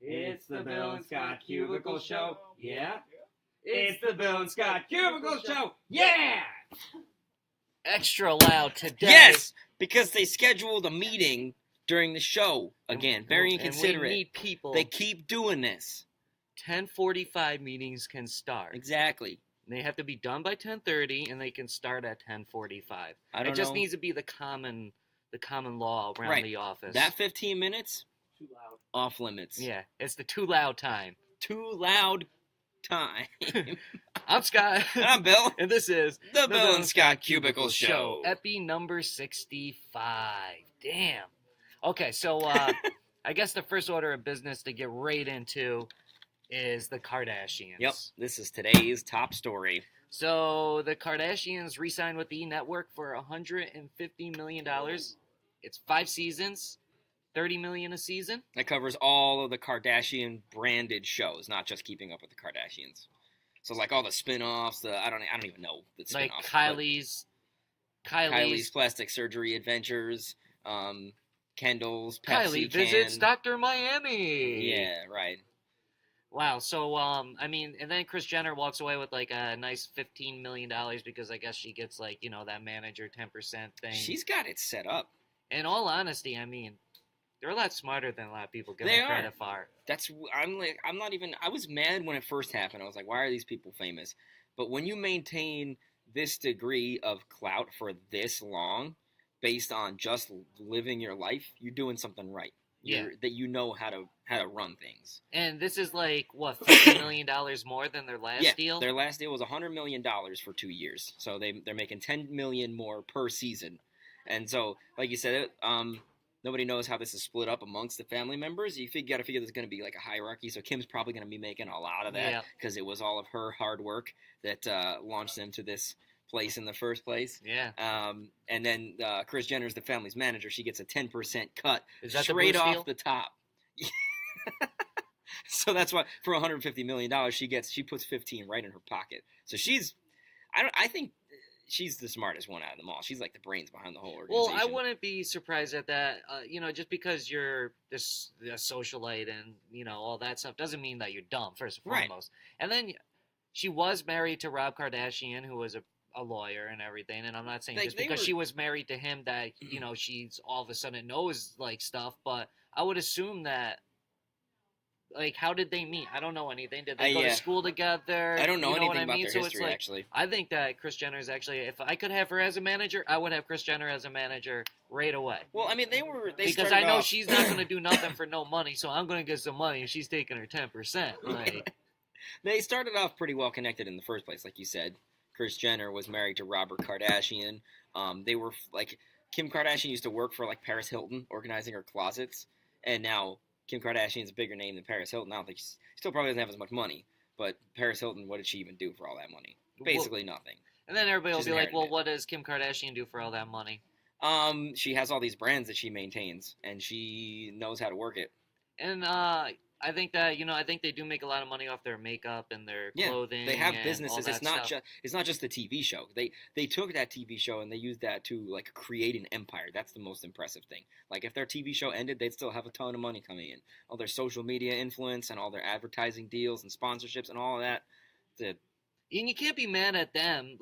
It's the Bill and Scott Cubicle Show. Yeah. It's the Bill and Scott Cubicle Show. Yeah. Extra loud today. Yes, because they scheduled a meeting during the show. Again, very inconsiderate. And we need people. They keep doing this. 10:45 meetings can start. Exactly. They have to be done by 10:30, and they can start at 10:45. It just needs to be the common law around the office. That 15 minutes, Too loud. off limits. Yeah, it's the too loud time. Too loud time. I'm Scott. And I'm Bill. And this is the Bill and Scott Cubicle Show. Epi number 65. Damn. Okay, so I guess the first order of business to get right into is the Kardashians. Yep, this is today's top story. So the Kardashians re-signed with the E! Network for $150 million. It's 5 seasons, $30 million a season. That covers all of the Kardashian branded shows, not just Keeping Up with the Kardashians. So like all the spin-offs, I don't even know the spin-offs. Like Kylie's Plastic Surgery Adventures, Kendall's Pepsi Kylie visits Dr. Miami. Yeah, right. Wow, so, and then Kris Jenner walks away with, like, a nice $15 million because I guess she gets, like, that manager 10% thing. She's got it set up. In all honesty, they're a lot smarter than a lot of people give them credit for. I was mad when it first happened. I was like, why are these people famous? But when you maintain this degree of clout for this long, based on just living your life, you're doing something right. That you know how to run things. And this is like, what, $50 million more than their last deal? Their last deal was $100 million for 2 years. So they're making $10 million more per season. And so, like you said, nobody knows how this is split up amongst the family members. You got to figure there's going to be like a hierarchy. So Kim's probably going to be making a lot of that because it was all of her hard work that launched them to this place in the first place. Yeah. And then Kris Jenner's the family's manager. She gets a 10% cut straight off the top. So that's why for $150 million she puts 15 right in her pocket. So I think she's the smartest one out of them all. She's like the brains behind the whole organization. Well, I wouldn't be surprised at that. Just because you're a socialite and all that stuff doesn't mean that you're dumb. First and foremost, and then she was married to Rob Kardashian, who was a lawyer and everything, and I'm not saying just because she was married to him that she's all of a sudden knows like stuff, but I would assume that how did they meet? I don't know anything. Did they go to school together? I don't know anything about their history, so it's actually. I think that Kris Jenner is actually, if I could have her as a manager, I would have Kris Jenner as a manager right away. Well, because I know she's not going to do nothing for no money, so I'm going to get some money, and she's taking her 10%. They started off pretty well connected in the first place, like you said. Kris Jenner was married to Robert Kardashian. They were Kim Kardashian used to work for Paris Hilton, organizing her closets, and now Kim Kardashian's a bigger name than Paris Hilton. I don't think she still probably doesn't have as much money, but Paris Hilton, what did she even do for all that money? Basically nothing. And then everybody will be like, well, what does Kim Kardashian do for all that money? She has all these brands that she maintains, and she knows how to work it. And I think that I think they do make a lot of money off their makeup and their clothing. They have businesses. It's not just the TV show. They took that TV show and they used that to create an empire. That's the most impressive thing. If their TV show ended, they'd still have a ton of money coming in. All their social media influence and all their advertising deals and sponsorships and all of that. And you can't be mad at them,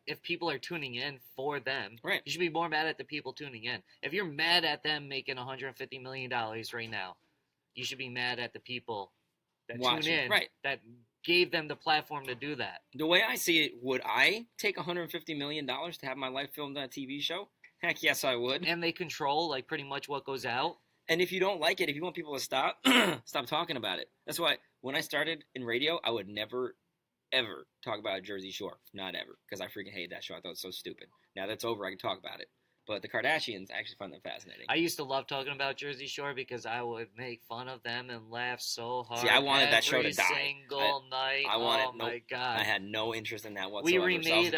if people are tuning in for them. Right. You should be more mad at the people tuning in. If you're mad at them making $150 million right now, you should be mad at the people that tune in, that gave them the platform to do that. The way I see it, would I take $150 million to have my life filmed on a TV show? Heck yes, I would. And they control, pretty much what goes out. And if you don't like it, if you want people to stop talking about it. That's why when I started in radio, I would never, ever talk about Jersey Shore. Not ever. Because I freaking hated that show. I thought it was so stupid. Now that's over, I can talk about it. But the Kardashians, I actually find them fascinating. I used to love talking about Jersey Shore because I would make fun of them and laugh so hard. See, I wanted that show to die. Every single night. My God. I had no interest in that whatsoever. We remade,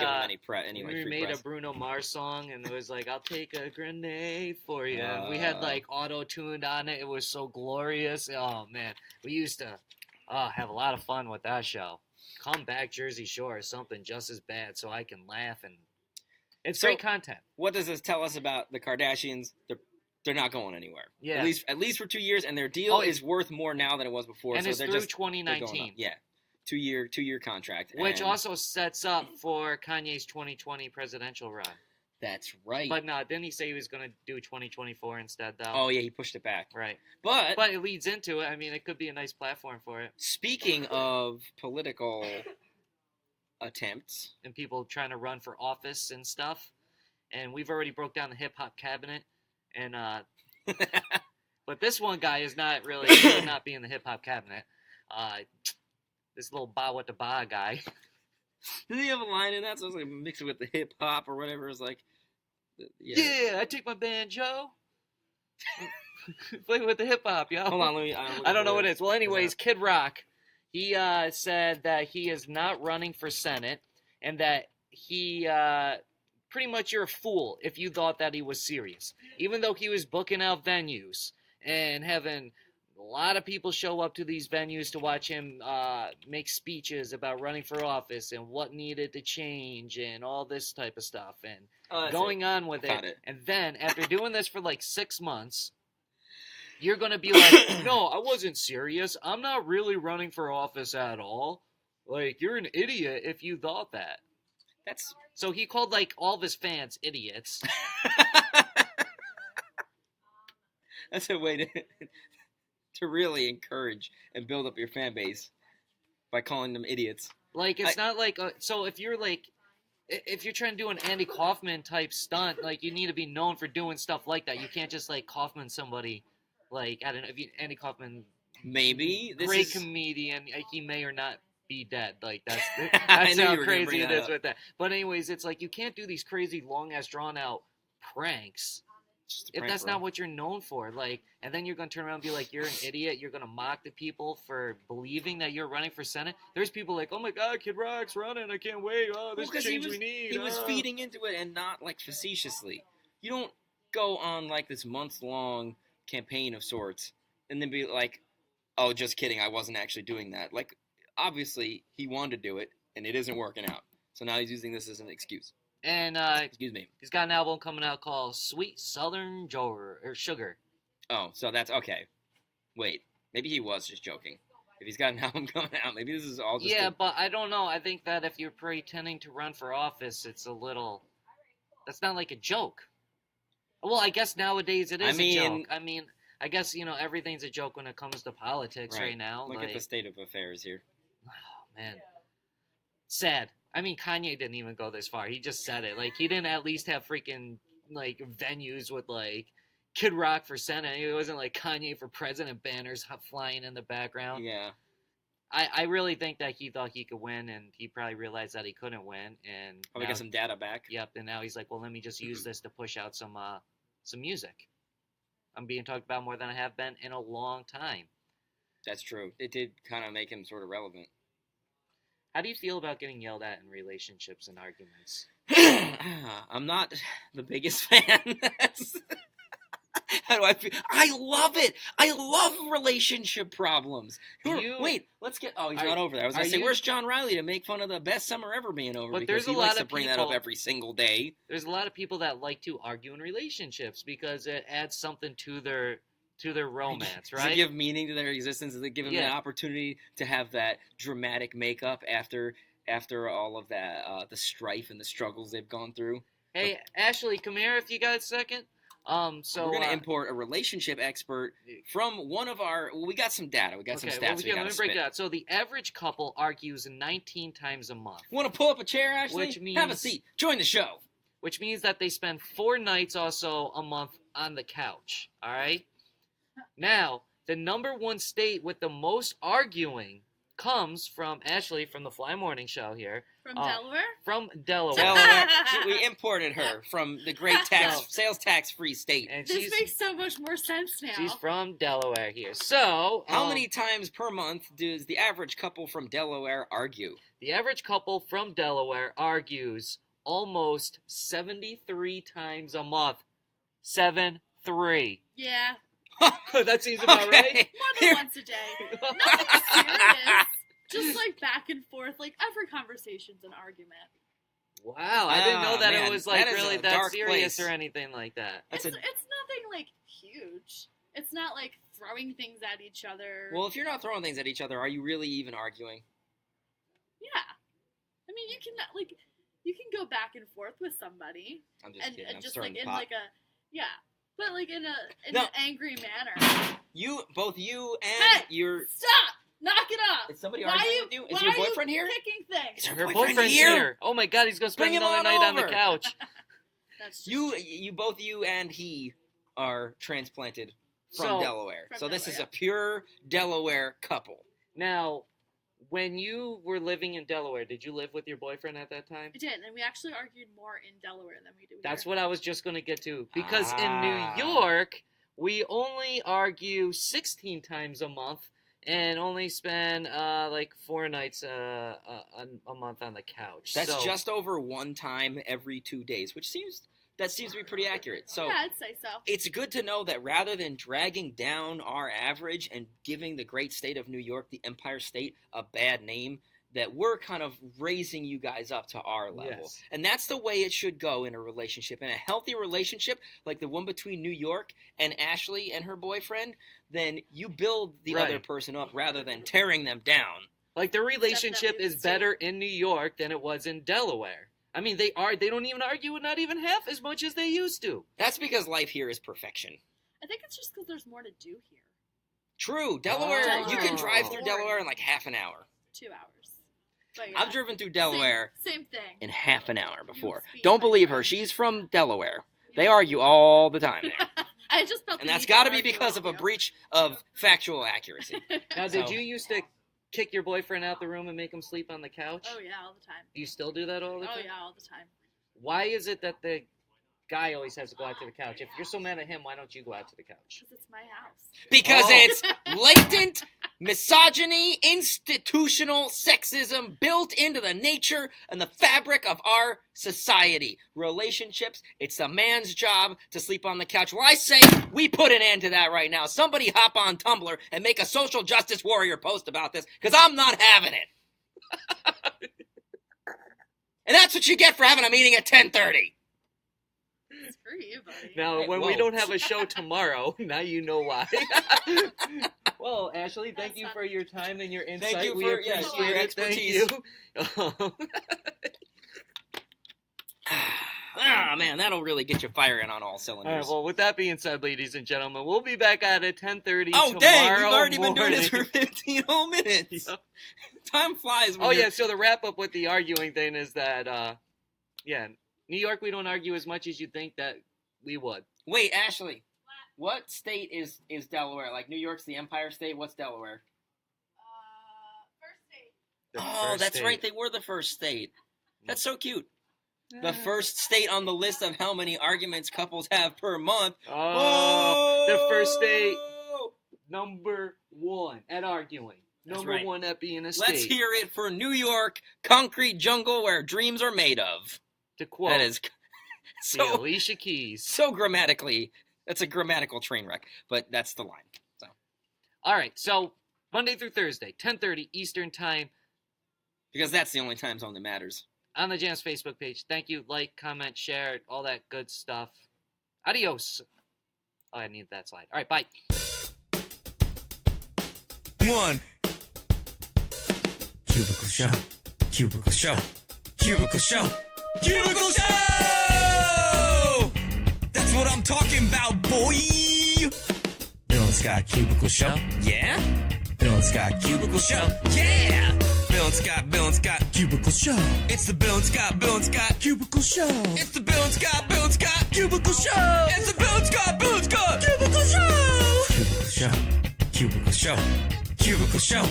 a Bruno Mars song, and it was I'll take a grenade for you. We had auto-tuned on it. It was so glorious. Oh, man. We used to have a lot of fun with that show. Come Back Jersey Shore is something just as bad so I can laugh and... It's great content. What does this tell us about the Kardashians? They're they're not going anywhere. Yeah. At least for 2 years, and their deal is worth more now than it was before. And so it's they're through just 2019. Yeah, 2-year contract, which and also sets up for Kanye's 2020 presidential run. That's right. But no, didn't he say he was going to do 2024 instead, though? Oh yeah, he pushed it back. Right. But it leads into it. I mean, it could be a nice platform for it. Speaking of political attempts and people trying to run for office and stuff, and we've already broke down the hip hop cabinet, and but this one guy is not really he would not be in the hip hop cabinet. This little ba what the ba guy. Did he have a line in that? So it's like mix it with the hip hop or whatever. It's like, yeah, I take my banjo. Play with the hip hop, yo. Hold on, I don't know what it is. Well, anyways, Kid Rock, he said that he is not running for Senate, and that he pretty much you're a fool if you thought that he was serious. Even though he was booking out venues and having a lot of people show up to these venues to watch him make speeches about running for office and what needed to change and all this type of stuff and going on with it. And then after doing this for like 6 months, you're going to be like, no, I wasn't serious. I'm not really running for office at all. Like, you're an idiot if you thought that. So he called like all of his fans idiots. That's a way to really encourage and build up your fan base by calling them idiots. Like, it's not like so if you're trying to do an Andy Kaufman type stunt, like, you need to be known for doing stuff like that. You can't just like Kaufman somebody. Like, I don't know if Andy Kaufman, maybe great comedian, he may or not be dead. Like, that's how crazy it is with that. But anyways, it's like you can't do these crazy long ass drawn out pranks if that's not what you're known for. Like, and then you're gonna turn around and be like, you're an idiot. You're gonna mock the people for believing that you're running for Senate. There's people like, oh my God, Kid Rock's running. I can't wait. Oh, this change we need. He was feeding into it and not like facetiously. You don't go on like this month-long campaign of sorts and then be like, oh, just kidding, I wasn't actually doing that. Like, obviously he wanted to do it and it isn't working out, so now he's using this as an excuse. And excuse me, he's got an album coming out called Sweet Southern Sugar. Oh, so that's okay. Wait, maybe he was just joking. If he's got an album coming out, maybe this is all just but I don't know. I think that if you're pretending to run for office, it's a little, that's not like a joke. Well, I guess nowadays it is a joke. I mean, I guess, everything's a joke when it comes to politics right now. Look at the state of affairs here. Oh, man. Sad. I mean, Kanye didn't even go this far. He just said it. Like, he didn't at least have freaking, like, venues with, like, Kid Rock for Senate. It wasn't, like, Kanye for president banners flying in the background. Yeah. I really think that he thought he could win, and he probably realized that he couldn't win. And probably got some data back. Yep, and now he's like, well, let me just use this to push out some music. I'm being talked about more than I have been in a long time. That's true. It did kind of make him sort of relevant. How do you feel about getting yelled at in relationships and arguments? I'm not the biggest fan. How do I feel? I love it. I love relationship problems. Wait, let's get. Oh, he's not over there. I was going to say, where's John Riley to make fun of the best summer ever being over? But because he likes to bring that up every single day. There's a lot of people that like to argue in relationships because it adds something to their romance, right? Does it give meaning to their existence? Does it give them the opportunity to have that dramatic makeup after all of that, the strife and the struggles they've gone through? Hey, Ashley, come here if you got a second. So we're going to import a relationship expert from one of our. Well, we got some data. We got some stats. Let me break it out. So the average couple argues 19 times a month. Want to pull up a chair, Ashley? Which means, have a seat. Join the show. Which means that they spend 4 nights also a month on the couch. All right. Now, the number 1 state with the most arguing comes from Ashley from the Fly Morning Show here. From Delaware? From Delaware. We imported her from the great sales tax-free state. And this makes so much more sense now. She's from Delaware here. So, how many times per month does the average couple from Delaware argue? The average couple from Delaware argues almost 73 times a month. 7-3. Yeah. That seems about right. More than once a day. Nothing serious. Just like back and forth. Like every conversation's an argument. Wow, I didn't know that it was like really that serious or anything like that. It's nothing like huge. It's not like throwing things at each other. Well, if you're not throwing things at each other, are you really even arguing? Yeah. I mean, you can go back and forth with somebody. I'm just kidding. I'm just stirring like the in pot. like a but like in No. an angry manner. Both you and Hey, your. Stop! Knock it off! Is somebody Why arguing you- with you? why Is your are you boyfriend here? Picking things. Is her Her boyfriend boyfriend's here? here. Oh my god, he's gonna spend Bring him another on night on the over. couch. That's just You and he are transplanted from So- Delaware. From So this is Delaware. a pure Delaware couple. Now, when you were living in Delaware, did you live with your boyfriend at that time? I did, and we actually argued more in Delaware than we do here. That's what I was just going to get to. Because in Ah. New York, we only argue 16 times a month and only spend like 4 nights a month on the couch. That's So- just over one time every 2 days, which seems to be pretty accurate. So Yeah, I'd say so. it's good to know that rather than dragging down our average and giving the great state of New York, the Empire State, a bad name, that we're kind of raising you guys up to our level. Yes. And that's the way it should go in a relationship. In a healthy relationship, like the one between New York and Ashley and her boyfriend, then you build the Right. other person up rather than tearing them down. Like, the relationship Definitely is the better in New York than it was in Delaware. I mean, they don't even argue not even half as much as they used to. That's because life here is perfection. I think it's just because there's more to do here. True. Delaware, you can drive through Oh. Delaware in like half an hour. 2 hours. But yeah, I've driven through Delaware Same thing. in half an hour before. speak Don't my believe her. French. She's from Delaware. They argue all the time there. I just felt And the that's need got to be argue because with of a you. breach of factual accuracy. Now, did So- you used to kick your boyfriend out the room and make him sleep on the couch? Oh yeah, all the time. Do you still do that all the Oh time? yeah, all the time. Why is it that the guy always has to go out to the couch? If you're so mad at him, why don't you go out to the couch? Because it's my house. Because Oh. it's latent misogyny, institutional sexism built into the nature and the fabric of our society. Relationships, it's a man's job to sleep on the couch. Well, I say we put an end to that right now. Somebody hop on Tumblr and make a social justice warrior post about this, because I'm not having it. And that's what you get for having a meeting at 10:30. Screw you, buddy. Now, Hey, when we whoa. don't have a show tomorrow, now you know why. Well, Ashley, thank That's you not- for your time and your insight. Thank you We for appreciate your it. expertise. Thank you. Ah, man, that'll really get you firing on all All cylinders. right, well, with that being said, ladies and gentlemen, we'll be back at it 10:30 Oh, tomorrow dang, we've already been doing morning. this for 15 whole minutes. Yep. Time flies. When Oh, you're- yeah, so the wrap-up with the arguing thing is that, New York, we don't argue as much as you'd think that we would. Wait, Ashley, what state is Delaware? Like New York's the Empire State. What's Delaware? First date. The Oh, first that's state. right. They were the first state. That's so cute. The first state on the list of how many arguments couples have per month. Oh, the first state, Whoa! number 1 at arguing. That's Number right. 1 at being a state. Let's hear it for New York, concrete jungle where dreams are made of. To quote That is the so Alicia Keys. so grammatically. That's a grammatical train wreck, but that's the line. So All right, so Monday through Thursday, 10:30 Eastern Time because that's the only time zone that matters. on the Jams Facebook page. Thank you. Like, comment, share, all that good stuff. Adios. Oh, I need that slide. All right, bye. 1 Cubicle Show. Cubicle Show. Cubicle Show. Cubicle Show! That's what I'm talking about, boy! Bill and Scott Cubicle Show. Yeah? Bill and Scott Cubicle Show. Yeah! Bill and Scott Cubicle Show. It's the Bill and Scott Cubicle Show. It's the Bill and Scott Cubicle Show. It's the Bill and Scott Cubicle Show. Cubicle Show. Cubicle Show. Cubicle Show.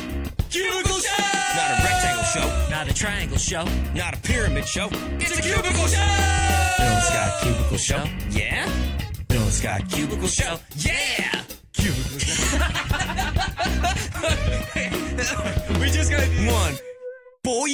Cubicle Show. Not a rectangle show. Not a triangle show. Not a pyramid show. It's a cubicle show. Bill and Scott Cubicle Show. Yeah? Bill and Scott Cubicle Show. Yeah! Cubicle Show. We just gotta do 1 boy.